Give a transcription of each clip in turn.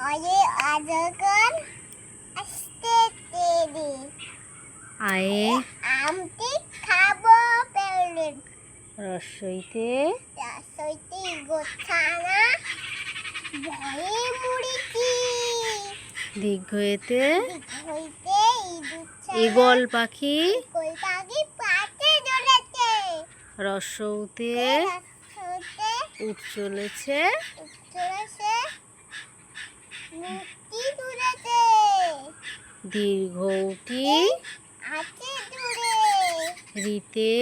আয়ে আজকাল আসতে দেরি আয়ে আমটি খাবো পেলেন রসইতে রাসইতে গোছানা ভয়ে মুড়িছি দীর্ঘয়েতে হইতে ইদুচ্ছা ঈগল পাখি কই পাখি পাতে ধরেছে রসৌতে রাসতে উঠ চলেছে চলেছে মুক্তি তুলেছে দীর্ঘটি আছে দূরে রিতে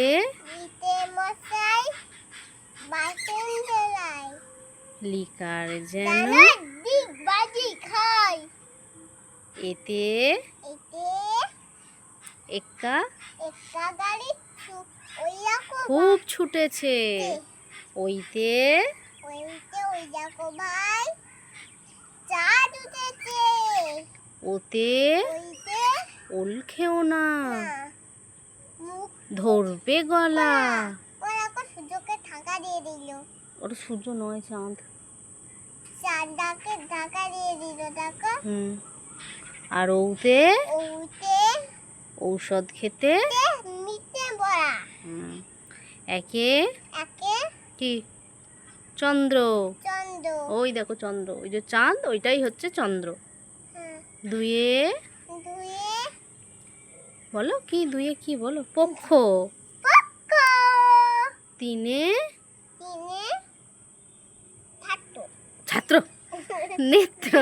নিতে মশাই বাসন ধেলাই লিকার যেন জানা দিক বাজি খাই এতে এতে একা একটা গাড়ি ওইরকম খুব ছুটেছে ওইতে ওইতে ওইরকম ভাই চাঁদ উঠেছে ওতে ওইতে ওল খেও না না মুখ ধরবে গলা ওরকম সূর্যকে ঢাকা দিয়ে দিল ওটা সূর্য নয় চাঁদ চাঁদটাকে ঢাকা দিয়ে দিল দেখো আর ওতে ওতে ঔষধ খেতে মিটে বড়া একে একে কি চন্দ্র চন্দ্র ওই দেখো চন্দ্র ওই যে চাঁদ ওইটাই হচ্ছে চন্দ্র হ্যাঁ, দুয়ে দুয়ে বলো কি দুয়ে কি বলো পক্ষ পক্ষ তিনে তিনে ছাত্র ছাত্র নেত্র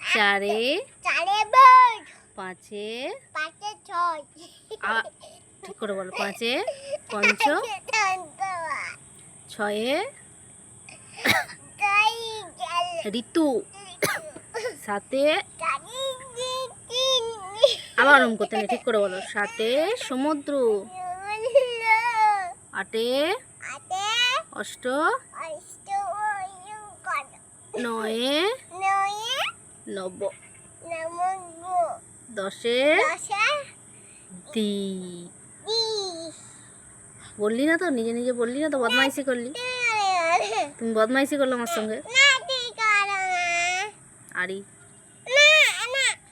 চারে চারে বার্ড পাঁচে পাঁচে ছয় ঠিক করে বলো পাঁচে পঞ্চ ছয়ে ঋতু সাতে আবার ওরম করতে নেই ঠিক করে বলো সাতে সমুদ্র আটে অষ্ট নয়ে নব দশে দি বললি না তো নিজে নিজে বললি না তো বদমাইশি করলি তুমি বদমাইশি করলো আমার সঙ্গে আরি